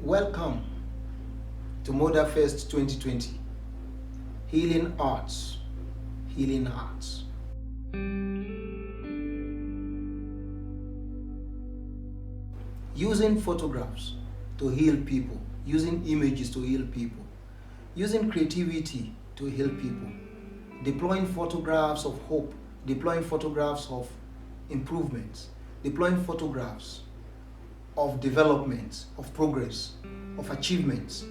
Welcome to MODHAFEST 2020. Healing Arts. Healing Hearts. Using photographs to heal people, using images to heal people, using creativity to heal people, deploying photographs of hope, deploying photographs of improvements, deploying photographs of development, of progress, of achievements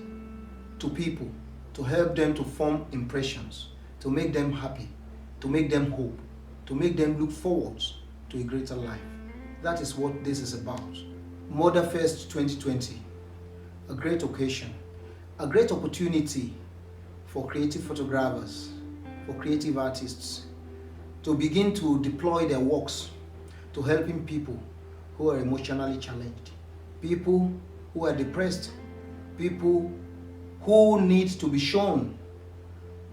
to people, to help them to form impressions, to make them happy, to make them hope, to make them look forward to a greater life. That is what this is about. MODHAFEST 2020, a great occasion, a great opportunity for creative photographers, for creative artists to begin to deploy their works to helping people who are emotionally challenged, people who are depressed, people who need to be shown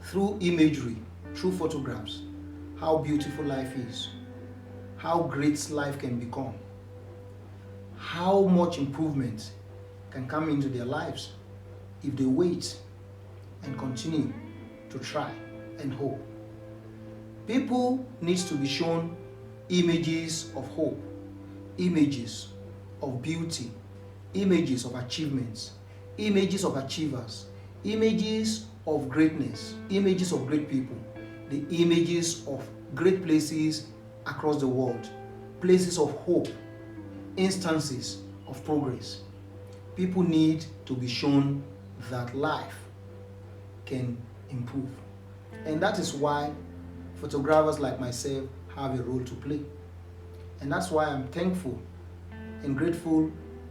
through imagery, through photographs, how beautiful life is, how great life can become, how much improvement can come into their lives if they wait and continue to try and hope. People need to be shown images of hope, images of beauty, images of achievements, images of achievers, images of greatness, images of great people, the images of great places across the world, places of hope, instances of progress. People need to be shown that life can improve. And that is why photographers like myself have a role to play. And that's why I'm thankful and grateful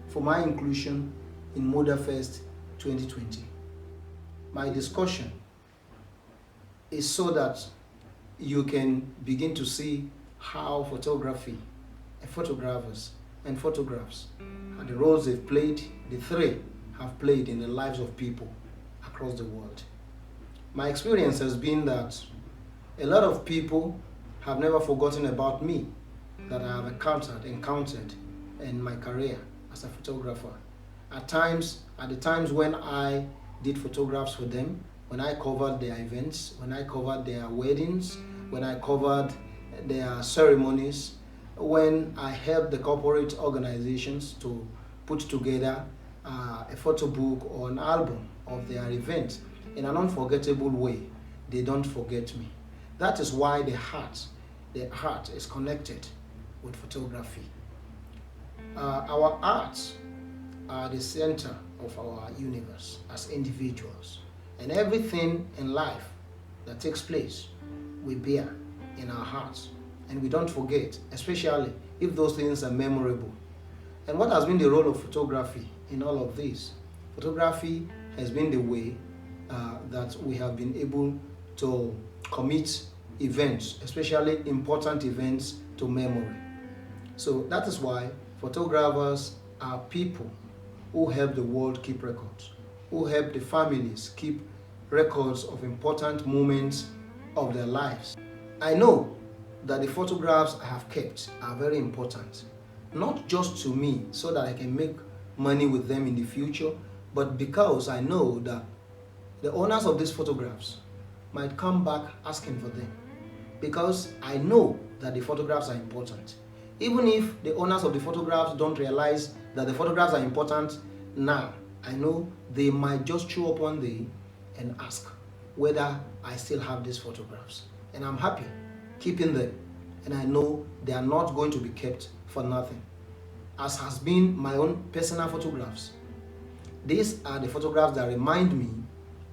for my inclusion in MODHAFEST 2020. My discussion is so that you can begin to see how photography and photographers and photographs and the roles they've played, the three have played in the lives of people across the world. My experience has been that a lot of people have never forgotten about me that I have encountered in my career as a photographer. At the times when I did photographs for them, when I covered their events, when I covered their weddings, when I covered their ceremonies, when I helped the corporate organizations to put together a photo book or an album of their event in an unforgettable way, they don't forget me. That is why the heart is connected with photography. Our arts are the center of our universe as individuals, and everything in life that takes place we bear in our hearts, and we don't forget, especially if those things are memorable. And what has been the role of photography in all of this? Photography has been the way that we have been able to commit events, especially important events, to memory. So that is why photographers are people who help the world keep records, who help the families keep records of important moments of their lives. I know that the photographs I have kept are very important, not just to me so that I can make money with them in the future, but because I know that the owners of these photographs might come back asking for them, because I know that the photographs are important. Even if the owners of the photographs don't realize that the photographs are important now, I know they might just show up one day and ask whether I still have these photographs. And I'm happy keeping them, and I know they are not going to be kept for nothing, as has been my own personal photographs. These are the photographs that remind me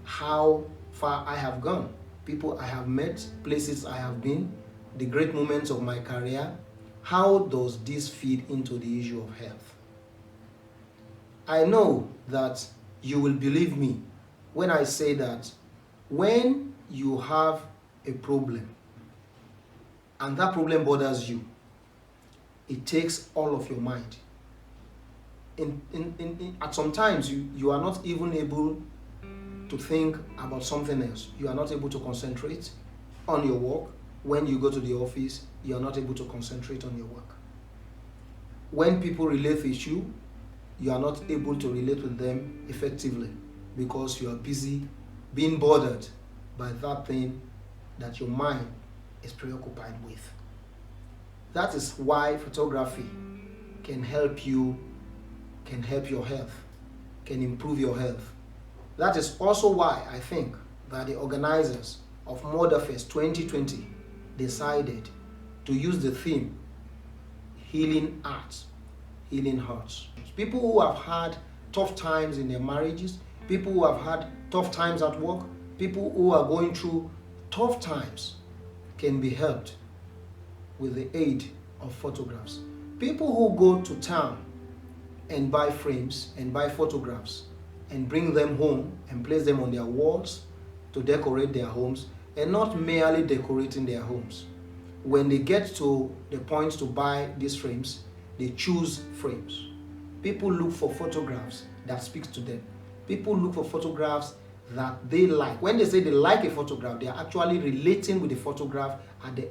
how far I have gone, people I have met, places I have been, the great moments of my career. How does this feed into the issue of health? I know that you will believe me when I say that when you have a problem and that problem bothers you, it takes all of your mind. At some times, you are not even able to think about something else. You are not able to concentrate on your work. When you go to the office, you are not able to concentrate on your work. When people relate with you, you are not able to relate with them effectively because you are busy being bothered by that thing that your mind is preoccupied with. That is why photography can help you, can help your health, can improve your health. That is also why I think that the organizers of MODHAFEST 2020 decided to use the theme Healing Arts, Healing Hearts. People who have had tough times in their marriages, people who have had tough times at work, people who are going through tough times can be helped with the aid of photographs. People who go to town and buy frames and buy photographs and bring them home and place them on their walls to decorate their homes, and not merely decorating their homes. When they get to the point to buy these frames, they choose frames. People look for photographs that speaks to them. People look for photographs that they like. When they say they like a photograph, they are actually relating with the photograph at the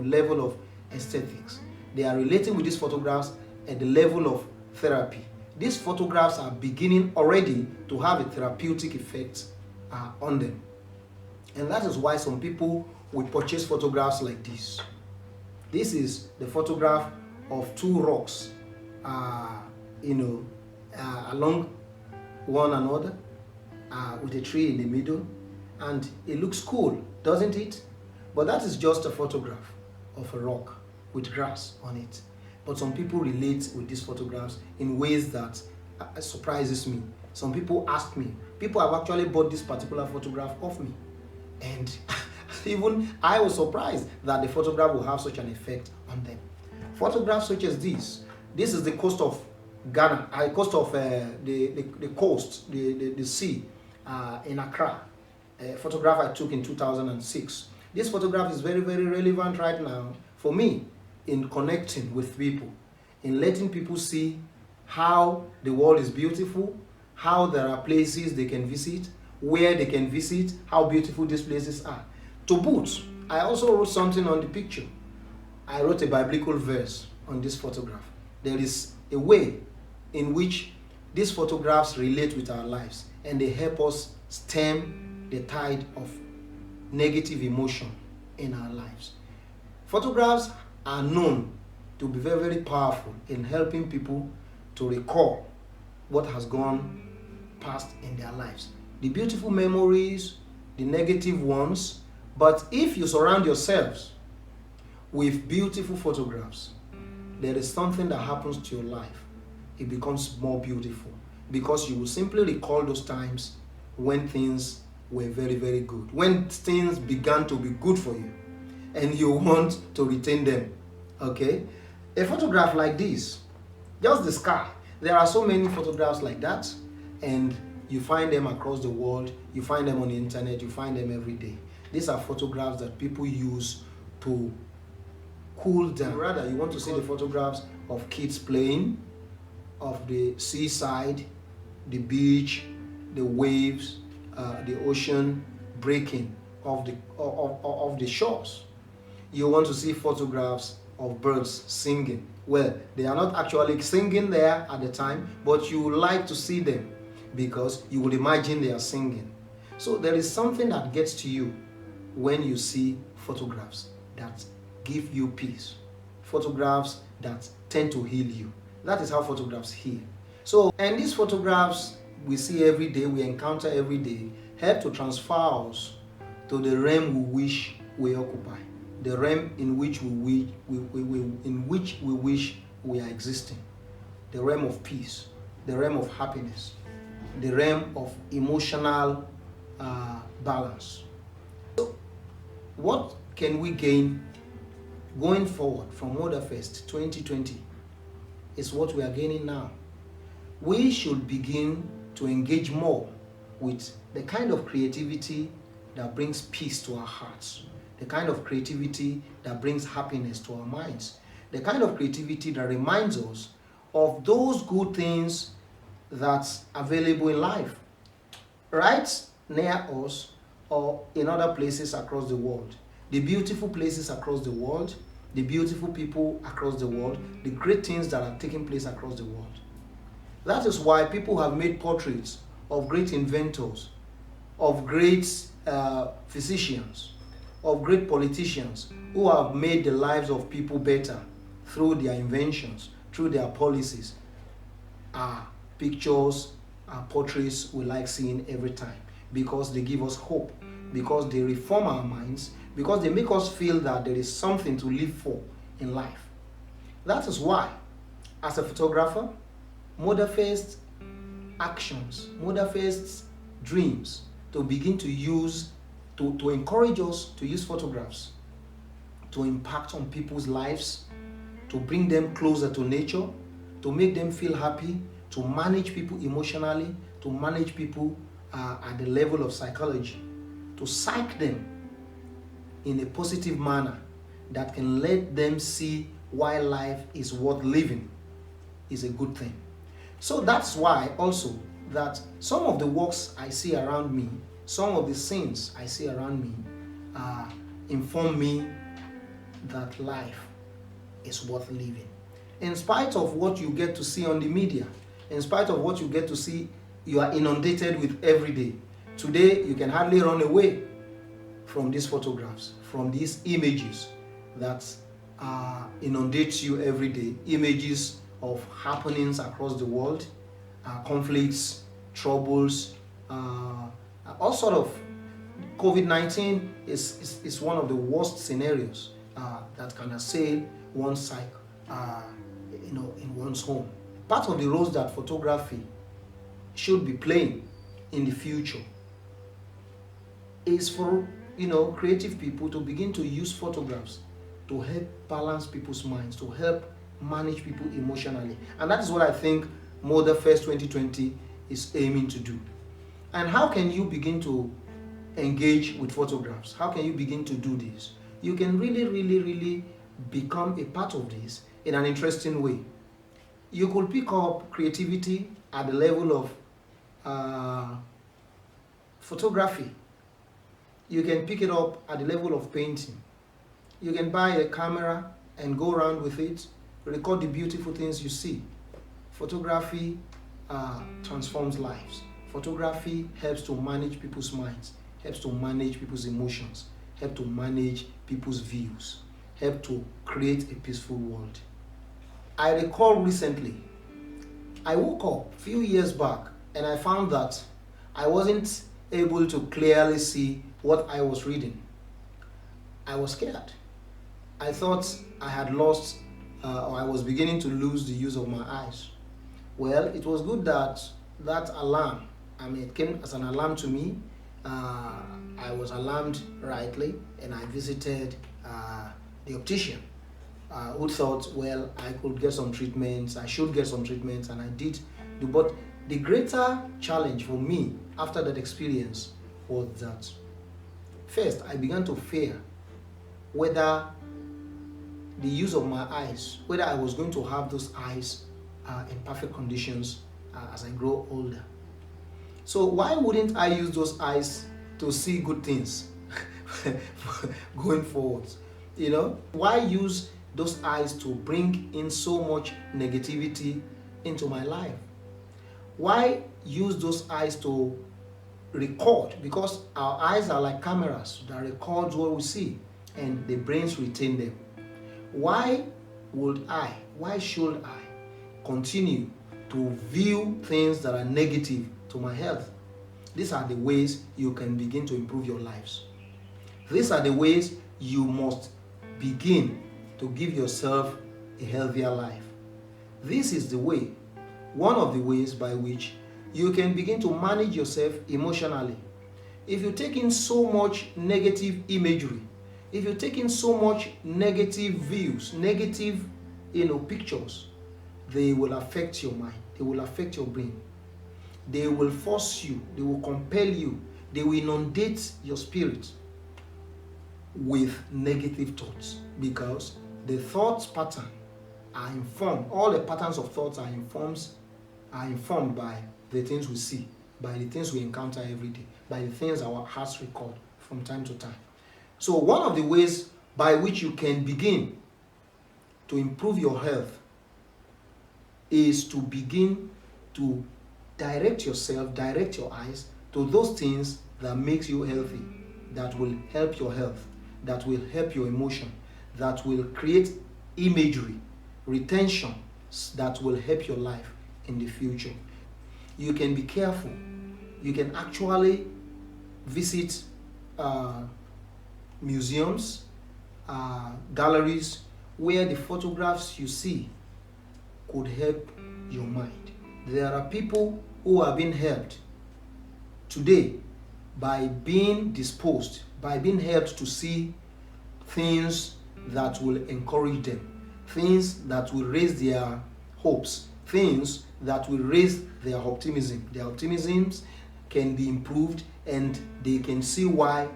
level of aesthetics. They are relating with these photographs at the level of therapy. These photographs are beginning already to have a therapeutic effect on them. And that is why some people will purchase photographs like this. This is the photograph of two rocks, along one another, with a tree in the middle, and it looks cool, doesn't it? But that is just a photograph of a rock with grass on it. But some people relate with these photographs in ways that surprises me. Some people ask me, people have actually bought this particular photograph of me, and even I was surprised that the photograph will have such an effect on them. Photographs such as this is the coast of Ghana, coast of the coast, the sea in Accra. A photograph I took in 2006. This photograph is very, very relevant right now for me in connecting with people, in letting people see how the world is beautiful, how there are places they can visit, where they can visit, how beautiful these places are. To boot, I also wrote something on the picture. I wrote a biblical verse on this photograph. There is a way in which these photographs relate with our lives, and they help us stem the tide of negative emotion in our lives. Photographs are known to be very, very powerful in helping people to recall what has gone past in their lives. The beautiful memories, the negative ones. But if you surround yourselves with beautiful photographs, there is something that happens to your life. It becomes more beautiful because you will simply recall those times when things were very, very good, when things began to be good for you, and you want to retain them. Okay? A photograph like this, just the sky. There are so many photographs like that, and you find them across the world, you find them on the internet, you find them every day. These are photographs that people use to cool down. Rather, you want to see the photographs of kids playing, of the seaside, the beach, the waves, the ocean breaking of the shores. You want to see photographs of birds singing. Well, they are not actually singing there at the time, but you would like to see them because you would imagine they are singing. So there is something that gets to you when you see photographs that give you peace, photographs that tend to heal you. That is how photographs heal. So, and these photographs we see every day, we encounter every day, help to transfer us to the realm we wish we occupy, the realm in which we wish we are existing, the realm of peace, the realm of happiness, the realm of emotional balance. So, what can we gain going forward from MODHAFEST 2020 is what we are gaining now. We should begin to engage more with the kind of creativity that brings peace to our hearts, the kind of creativity that brings happiness to our minds, the kind of creativity that reminds us of those good things that's available in life, right near us or in other places across the world. The beautiful places across the world, the beautiful people across the world, the great things that are taking place across the world. That is why people have made portraits of great inventors, of great physicians, of great politicians who have made the lives of people better through their inventions, through their policies. Pictures, portraits we like seeing every time because they give us hope, because they reform our minds, because they make us feel that there is something to live for in life. That is why, as a photographer, MODHAFEST actions, MODHAFEST dreams to begin to use, to encourage us to use photographs to impact on people's lives, to bring them closer to nature, to make them feel happy, to manage people emotionally, to manage people at the level of psychology, to psych them in a positive manner that can let them see why life is worth living is a good thing. So that's why also that some of the works I see around me, some of the scenes I see around me inform me that life is worth living. In spite of what you get to see on the media, in spite of what you get to see, you are inundated with every day. Today, you can hardly run away from these photographs, from these images that inundate you every day, images of happenings across the world, conflicts, troubles, all sort of. COVID-19 is one of the worst scenarios that can assail one's psyche, in one's home. Part of the roles that photography should be playing in the future is for creative people to begin to use photographs to help balance people's minds, to help manage people emotionally. And that is what I think MODHAFEST 2020 is aiming to do. And how can you begin to engage with photographs? How can you begin to do this? You can really become a part of this in an interesting way. You could pick up creativity at the level of photography. You can pick it up at the level of painting. You can buy a camera and go around with it, record the beautiful things you see. Photography transforms lives. Photography helps to manage people's minds, helps to manage people's emotions, helps to manage people's views, helps to create a peaceful world. I recall recently, I woke up a few years back and I found that I wasn't able to clearly see what I was reading. I was scared. I thought I had lost, or I was beginning to lose the use of my eyes. Well, it was good that that alarm, it came as an alarm to me. I was alarmed rightly, and I visited the optician, who thought, well, I could get some treatments, I should get some treatments, and I did. But the greater challenge for me after that experience was that first I began to fear whether the use of my eyes, whether I was going to have those eyes in perfect conditions as I grow older. So why wouldn't I use those eyes to see good things going forward? Why use those eyes to bring in so much negativity into my life? Why use those eyes to record? Because our eyes are like cameras that records what we see and the brains retain them. Why should I continue to view things that are negative to my health? These are the ways you can begin to improve your lives. These are the ways you must begin to give yourself a healthier life. This is the way, one of the ways by which you can begin to manage yourself emotionally. If you take in so much negative imagery, if you take in so much negative views, negative pictures, they will affect your mind, they will affect your brain. They will force you, they will compel you, they will inundate your spirit with negative thoughts, because the thoughts pattern are informed, all the patterns of thoughts are informed by the things we see, by the things we encounter every day, by the things our hearts record from time to time. So one of the ways by which you can begin to improve your health is to begin to direct yourself, direct your eyes to those things that makes you healthy, that will help your health, that will help your emotion, that will create imagery, retention that will help your life in the future. You can be careful. You can actually visit museums, galleries, where the photographs you see could help your mind. There are people who are being helped today by being disposed, by being helped to see things that will encourage them, things that will raise their hopes, things that will raise their optimism. Their optimisms can be improved and they can see why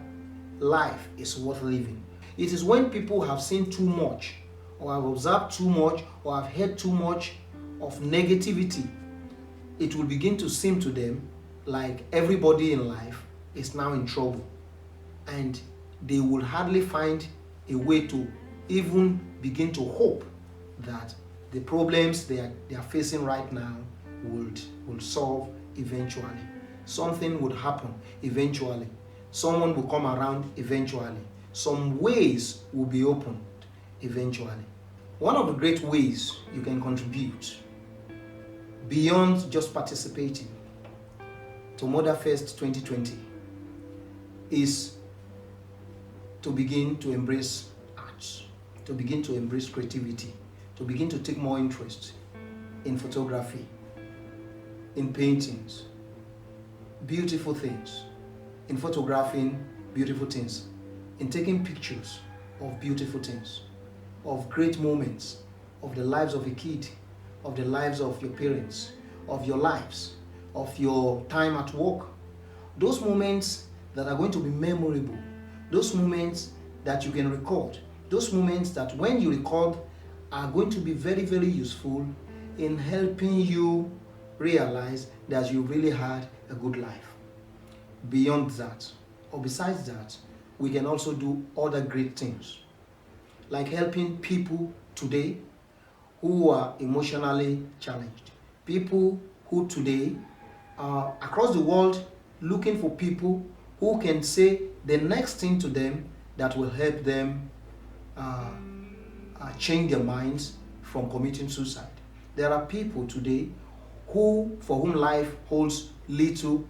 life is worth living. It is when people have seen too much, or have observed too much, or have heard too much of negativity, it will begin to seem to them like everybody in life is now in trouble, and they will hardly find a way to even begin to hope that the problems they are facing right now will solve eventually. Something would happen eventually. Someone will come around eventually. Some ways will be opened eventually. One of the great ways you can contribute beyond just participating to MODHAFEST 2020 is to begin to embrace arts, to begin to embrace creativity, to begin to take more interest in photography, in paintings, beautiful things, in photographing beautiful things, in taking pictures of beautiful things, of great moments, of the lives of a kid, of the lives of your parents, of your lives, of your time at work. Those moments that are going to be memorable, those moments that you can record, those moments that when you record are going to be very, very useful in helping you realize that you really had a good life. Beyond that, or besides that, we can also do other great things, like helping people today who are emotionally challenged. People who today are across the world looking for people who can say the next thing to them that will help them change their minds from committing suicide. There are people today for whom life holds little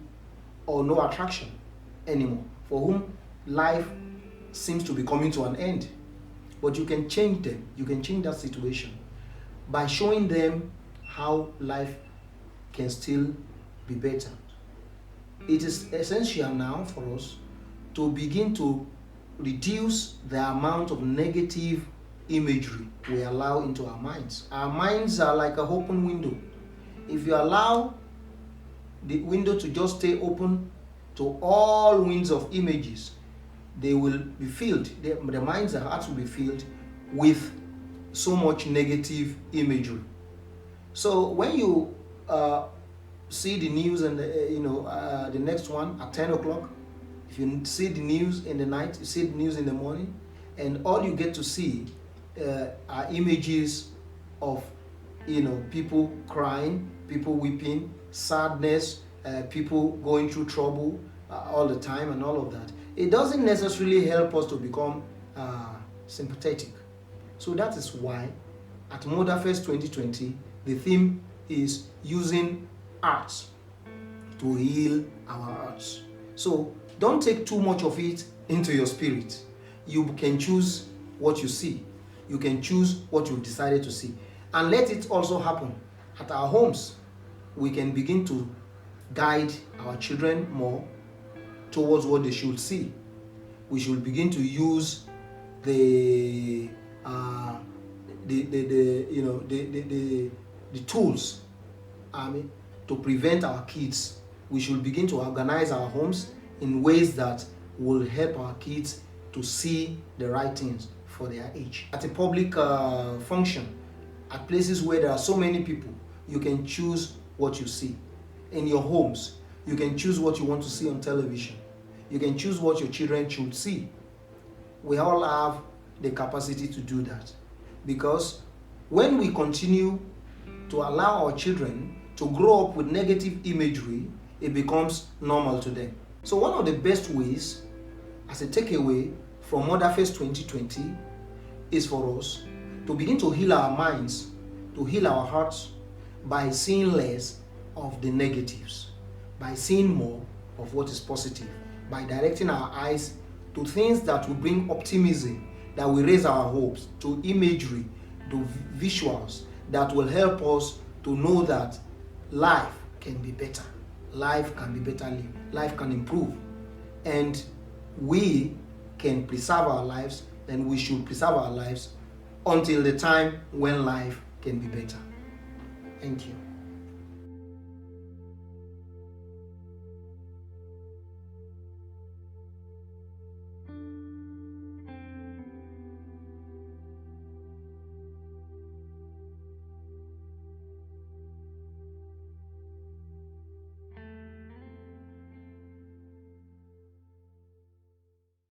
or no attraction anymore, for whom life seems to be coming to an end. But you can change them, you can change that situation by showing them how life can still be better. It is essential now for us to begin to reduce the amount of negative imagery we allow into our minds. Our minds are like an open window. If you allow the window to just stay open to all winds of images, they will be filled, the minds and hearts will be filled with so much negative imagery. So when you see the news and the next one at 10 o'clock, if you see the news in the night, you see the news in the morning, and all you get to see are images of people crying, people weeping, sadness, people going through trouble all the time and all of that. It doesn't necessarily help us to become sympathetic. So that is why at MODHAFEST 2020, the theme is using arts to heal our hearts. So don't take too much of it into your spirit. You can choose what you see. You can choose what you've decided to see. And let it also happen at our homes. We can begin to guide our children more towards what they should see. We should begin to use the tools to prevent our kids. We should begin to organize our homes in ways that will help our kids to see the right things for their age. At a public function, at places where there are so many people, you can choose what you see. In your homes, you can choose what you want to see on television. You can choose what your children should see. We all have the capacity to do that, because when we continue to allow our children to grow up with negative imagery, it becomes normal to them. So one of the best ways, as a takeaway from MODHAFEST 2020, is for us to begin to heal our minds, to heal our hearts, by seeing less of the negatives, by seeing more of what is positive, by directing our eyes to things that will bring optimism, that will raise our hopes, to imagery, to visuals that will help us to know that life can be better. Life can be better lived. Life can improve. And we can preserve our lives, and we should preserve our lives until the time when life can be better. Thank you.